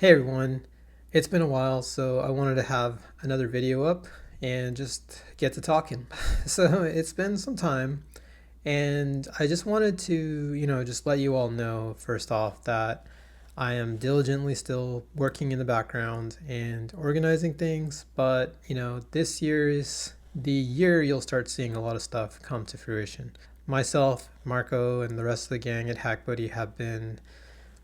Hey everyone, it's been a while, so I wanted to have another video up and just get to talking. So it's been some time, and I just wanted to, just let you all know first off that I am diligently still working in the background and organizing things, but this year is the year you'll start seeing a lot of stuff come to fruition. Myself, Marco, and the rest of the gang at HackBuddy have been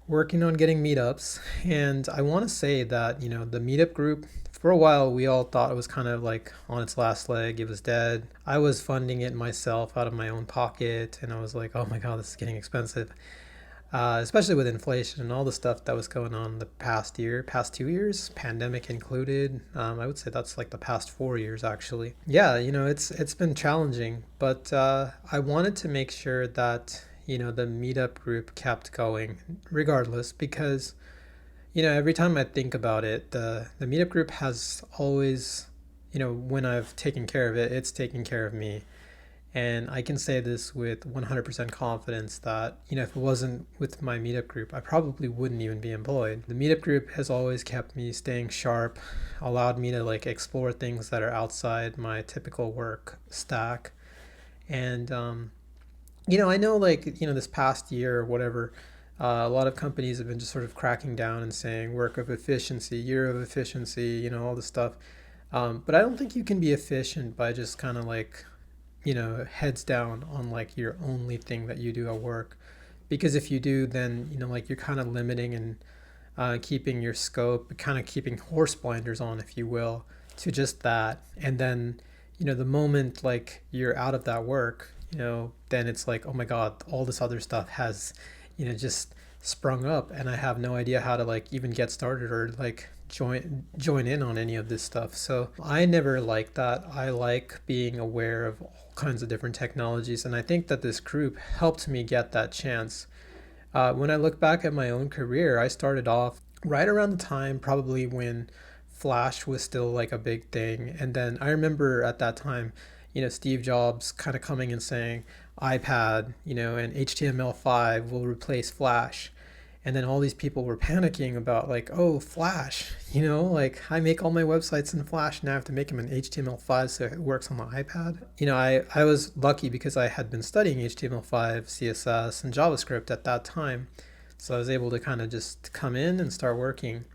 working on getting meetups. And I want to say that, the meetup group, for a while, we all thought it was kind of like on its last leg. It was dead. I was funding it myself out of my own pocket. And I was like, oh my God, this is getting expensive. Especially with inflation and all the stuff that was going on the past 2 years, pandemic included. I would say that's like the past 4 years actually. Yeah, it's been challenging, but I wanted to make sure that the meetup group kept going regardless because every time I think about it, the meetup group has always, when I've taken care of it, it's taken care of me. And I can say this with 100% confidence that, if it wasn't with my meetup group, I probably wouldn't even be employed. The meetup group has always kept me staying sharp, allowed me to like explore things that are outside my typical work stack. And, I know like, this past year or whatever, a lot of companies have been just sort of cracking down and saying work of efficiency, year of efficiency, all this stuff. But I don't think you can be efficient by just kind of like heads down on like your only thing that you do at work, because if you do, then like you're kind of limiting and keeping your scope, kind of keeping horse blinders on, if you will, to just that. And then the moment like you're out of that work, then it's like, oh my God, all this other stuff has just sprung up, and I have no idea how to like even get started or like join in on any of this stuff. So I never like that. I like being aware of all kinds of different technologies, and I think that this group helped me get that chance. When I look back at my own career, I started off right around the time probably when Flash was still like a big thing. And then I remember at that time, Steve Jobs kind of coming and saying iPad, and HTML5 will replace Flash. And then all these people were panicking about like, oh, Flash, like I make all my websites in Flash, now I have to make them in HTML5 so it works on the iPad. I was lucky because I had been studying HTML5, CSS, and JavaScript at that time. So I was able to kind of just come in and start working.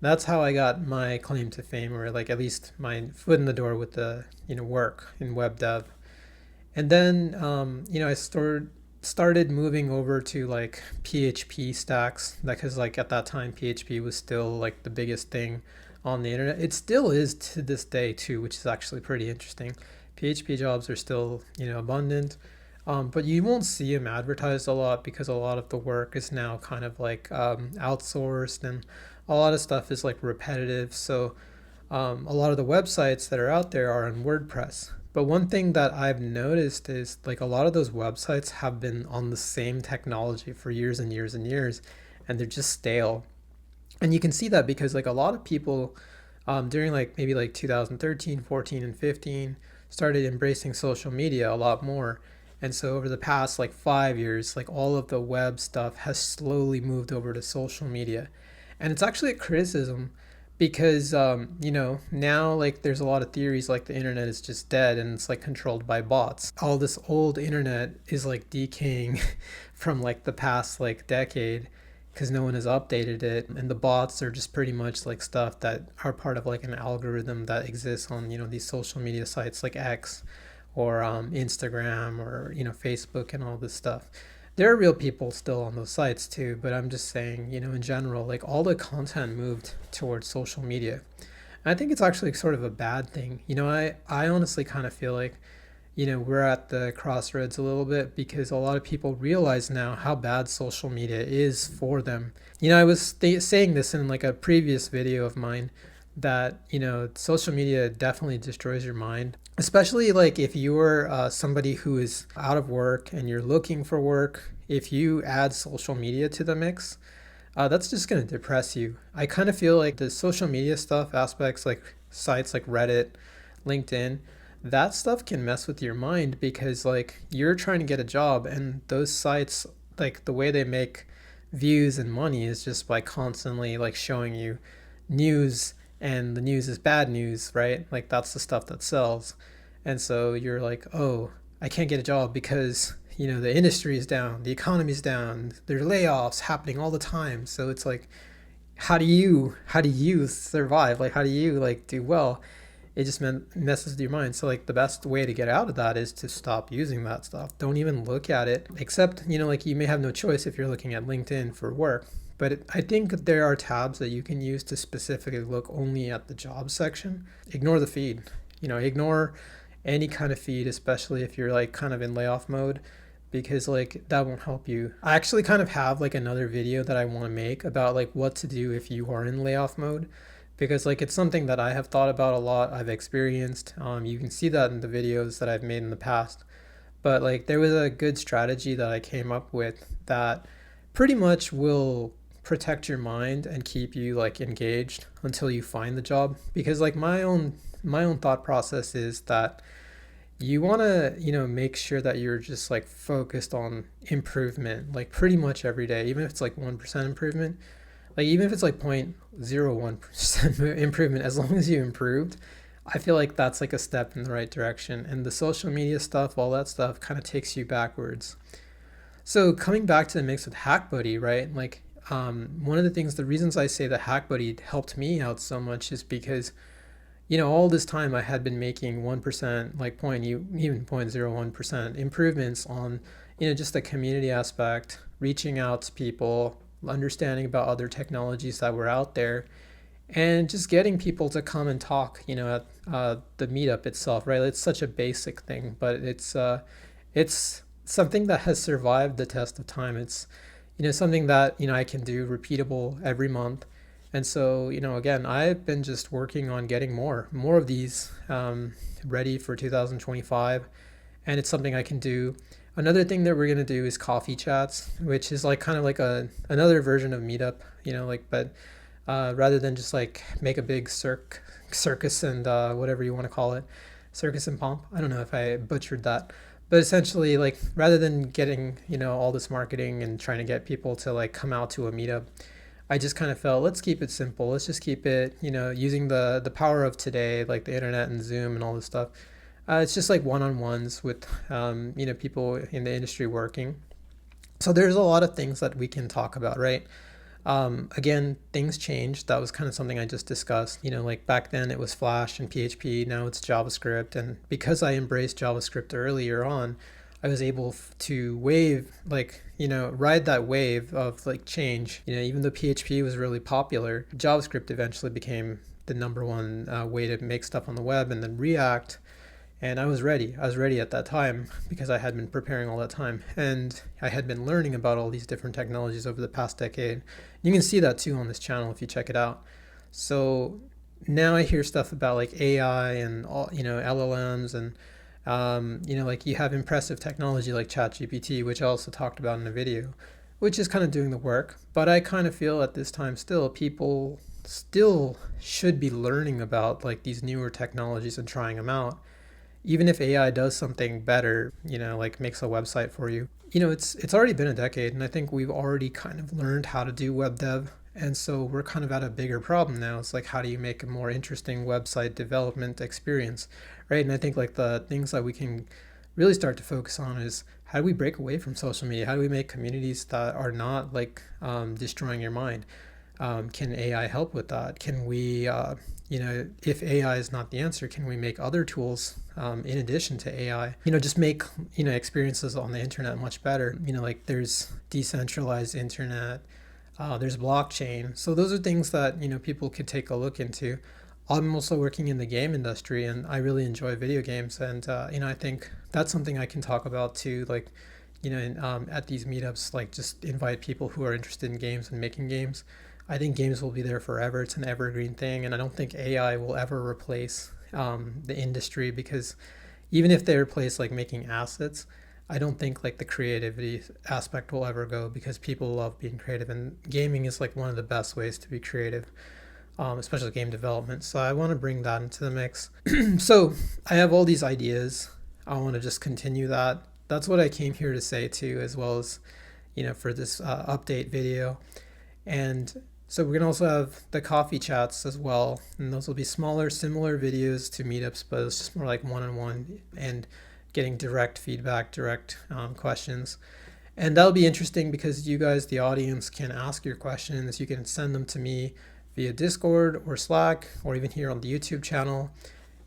That's how I got my claim to fame, or like at least my foot in the door with the, work in web dev. And then, I started moving over to like PHP stacks, because like at that time PHP was still like the biggest thing on the internet. It still is to this day too, which is actually pretty interesting. PHP jobs are still abundant, but you won't see them advertised a lot because a lot of the work is now kind of like outsourced, and a lot of stuff is like repetitive. So a lot of the websites that are out there are on WordPress. But one thing that I've noticed is like a lot of those websites have been on the same technology for years and years and years, and they're just stale. And you can see that because like a lot of people during like maybe like 2013, 14, and 15 started embracing social media a lot more. And so over the past like 5 years, like all of the web stuff has slowly moved over to social media. And it's actually a criticism because now like there's a lot of theories like the internet is just dead and it's like controlled by bots. All this old internet is like decaying from like the past like decade because no one has updated it, and the bots are just pretty much like stuff that are part of like an algorithm that exists on these social media sites like X or Instagram or Facebook and all this stuff. There are real people still on those sites too, but I'm just saying, in general, like all the content moved towards social media. I think it's actually sort of a bad thing. I honestly kind of feel like, we're at the crossroads a little bit because a lot of people realize now how bad social media is for them. I was saying this in like a previous video of mine that, social media definitely destroys your mind, especially like if you're somebody who is out of work and you're looking for work. If you add social media to the mix, that's just going to depress you. I kind of feel like the social media stuff aspects, like sites like Reddit, LinkedIn, that stuff can mess with your mind because like you're trying to get a job, and those sites, like the way they make views and money is just by constantly like showing you news, and the news is bad news, right? Like that's the stuff that sells. And so you're like, oh, I can't get a job because, the industry is down, the economy's down, there's layoffs happening all the time. So it's like, how do you survive? Like how do you like do well? It just messes with your mind. So like the best way to get out of that is to stop using that stuff. Don't even look at it, except like you may have no choice if you're looking at LinkedIn for work. But I think there are tabs that you can use to specifically look only at the job section. Ignore the feed. Ignore any kind of feed, especially if you're like kind of in layoff mode, because like that won't help you. I actually kind of have like another video that I want to make about like what to do if you are in layoff mode, because like it's something that I have thought about a lot. I've experienced. You can see that in the videos that I've made in the past. But like there was a good strategy that I came up with that pretty much will protect your mind and keep you like engaged until you find the job. Because like my own thought process is that you want to make sure that you're just like focused on improvement like pretty much every day, even if it's like 1% improvement, like even if it's like 0.01% improvement, as long as you improved, I feel like that's like a step in the right direction. And the social media stuff, all that stuff kind of takes you backwards. So coming back to the mix with HackBuddy, right? Like one of the things, the reasons I say that HackBuddy helped me out so much is because all this time I had been making 1%, like even 0.01% improvements on, just the community aspect, reaching out to people, understanding about other technologies that were out there, and just getting people to come and talk, at the meetup itself, right? It's such a basic thing, but it's something that has survived the test of time. It's, something that, I can do repeatable every month. And so, again, I've been just working on getting more of these ready for 2025, and it's something I can do. Another thing that we're gonna do is coffee chats, which is like kind of like another version of Meetup, like, but rather than just like make a big circus and whatever you want to call it, circus and pomp. I don't know if I butchered that, but essentially, like, rather than getting all this marketing and trying to get people to like come out to a meetup, I just kind of felt, let's keep it simple. Let's just keep it, using the power of today, like the internet and Zoom and all this stuff. It's just like one-on-ones with, people in the industry working. So there's a lot of things that we can talk about, right? Again, things changed. That was kind of something I just discussed. Like back then it was Flash and PHP. Now it's JavaScript. And because I embraced JavaScript earlier on, I was able to ride that wave of like change. Even though PHP was really popular, JavaScript eventually became the number one way to make stuff on the web, and then React. And I was ready. I was ready at that time because I had been preparing all that time, and I had been learning about all these different technologies over the past decade. You can see that too on this channel if you check it out. So now I hear stuff about like AI and all, LLMs, and like you have impressive technology like ChatGPT, which I also talked about in the video, which is kind of doing the work. But I kind of feel at this time still people still should be learning about like these newer technologies and trying them out. Even if AI does something better, like makes a website for you, it's already been a decade, and I think we've already kind of learned how to do web dev. And so we're kind of at a bigger problem now. It's like, how do you make a more interesting website development experience, right? And I think like the things that we can really start to focus on is, how do we break away from social media? How do we make communities that are not like destroying your mind? Can AI help with that? Can we, if AI is not the answer, can we make other tools in addition to AI? Just make, experiences on the internet much better. Like there's decentralized internet, there's blockchain. So those are things that, people could take a look into. I'm also working in the game industry, and I really enjoy video games. And, I think that's something I can talk about too. Like, at these meetups, like just invite people who are interested in games and making games. I think games will be there forever. It's an evergreen thing, and I don't think AI will ever replace the industry, because even if they replace like making assets, I don't think like the creativity aspect will ever go, because people love being creative, and gaming is like one of the best ways to be creative, especially game development. So I want to bring that into the mix. So I have all these ideas. I want to just continue that. That's what I came here to say too, as well as for this update video. And so we're gonna also have the coffee chats as well, and those will be smaller, similar videos to meetups, but it's just more like one-on-one and getting direct feedback, direct questions. And that'll be interesting because you guys, the audience, can ask your questions. You can send them to me via Discord or Slack or even here on the YouTube channel.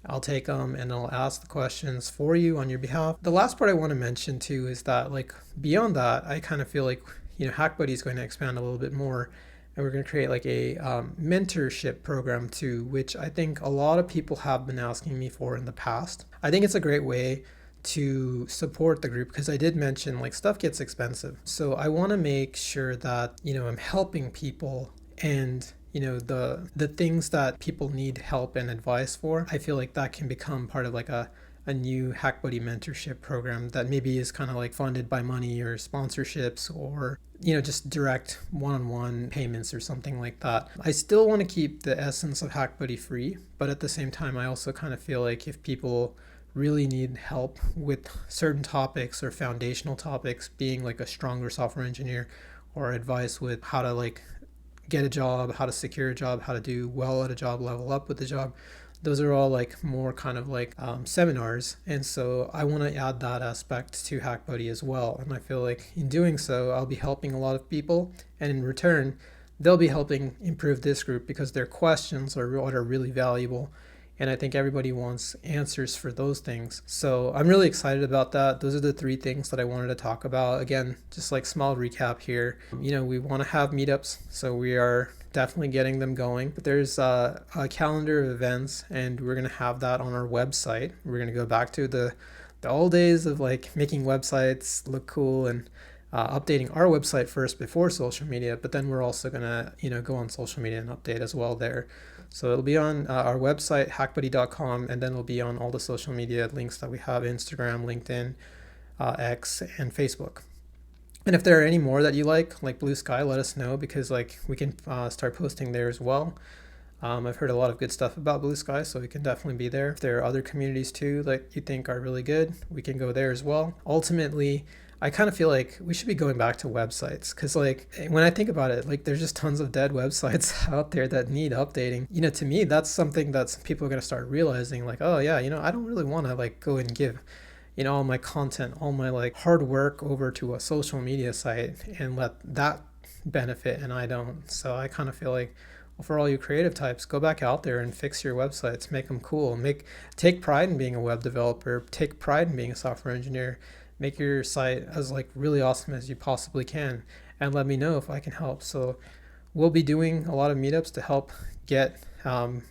I'll take them and I'll ask the questions for you on your behalf. The last part I want to mention too is that, like, beyond that, I kind of feel like, HackBuddy is going to expand a little bit more, and we're going to create like a mentorship program too, which I think a lot of people have been asking me for in the past. I think it's a great way to support the group because I did mention, like, stuff gets expensive. So I want to make sure that, I'm helping people, and the things that people need help and advice for, I feel like that can become part of like a new HackBuddy mentorship program that maybe is kind of like funded by money or sponsorships, or just direct one-on-one payments or something like that. I still want to keep the essence of HackBuddy free, but at the same time I also kind of feel like if people really need help with certain topics or foundational topics, being like a stronger software engineer, or advice with how to like get a job, how to secure a job, how to do well at a job, level up with the job, those are all like more kind of like seminars. And so I want to add that aspect to HackBuddy as well. And I feel like in doing so, I'll be helping a lot of people, and in return, they'll be helping improve this group because their questions are what are really valuable. And I think everybody wants answers for those things. So I'm really excited about that. Those are the 3 things that I wanted to talk about. Again, just like small recap here. We want to have meetups, so we are definitely getting them going. But there's a calendar of events, and we're going to have that on our website. We're going to go back to the old days of like making websites look cool and updating our website first before social media. But then we're also going to, go on social media and update as well there. So it'll be on our website, hackbuddy.com, and then it'll be on all the social media links that we have: Instagram, LinkedIn, X, and Facebook. And if there are any more that you like Blue Sky, let us know, because like we can start posting there as well. I've heard a lot of good stuff about Blue Sky, so we can definitely be there. If there are other communities too that you think are really good, we can go there as well. Ultimately, I kind of feel like we should be going back to websites, because like when I think about it, like there's just tons of dead websites out there that need updating. To me, that's something that people are going to start realizing, like, oh yeah, I don't really want to like go and give all my content, all my like hard work over to a social media site and let that benefit, and I don't. So I kind of feel like, well, for all you creative types, go back out there and fix your websites, make them cool, take pride in being a web developer, take pride in being a software engineer. Make your site as like really awesome as you possibly can, and let me know if I can help. So we'll be doing a lot of meetups to help get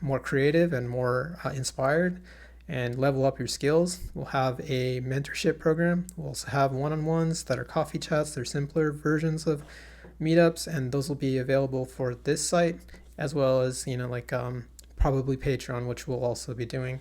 more creative and more inspired and level up your skills. We'll have a mentorship program. We'll also have one-on-ones that are coffee chats. They're simpler versions of meetups, and those will be available for this site, as well as probably Patreon, which we'll also be doing.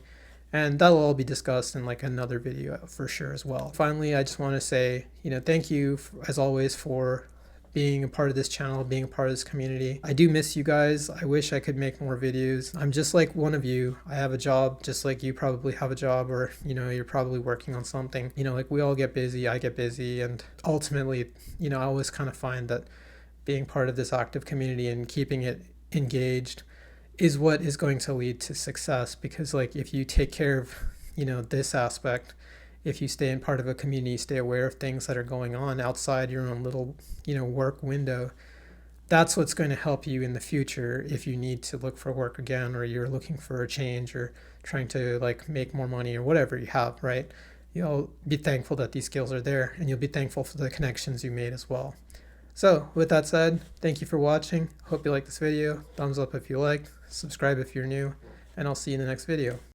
And that'll all be discussed in like another video for sure as well. Finally, I just want to say, thank you as always for being a part of this channel, being a part of this community. I do miss you guys. I wish I could make more videos. I'm just like one of you. I have a job just like you probably have a job, or, you're probably working on something. Like we all get busy, I get busy, and ultimately, I always kind of find that being part of this active community and keeping it engaged is what is going to lead to success. Because like if you take care of this aspect, if you stay in part of a community, stay aware of things that are going on outside your own little work window, that's what's going to help you in the future if you need to look for work again, or you're looking for a change, or trying to like make more money, or whatever you have, right? You'll be thankful that these skills are there, and you'll be thankful for the connections you made as well. So with that said, thank you for watching. Hope you like this video. Thumbs up if you liked, subscribe if you're new, and I'll see you in the next video.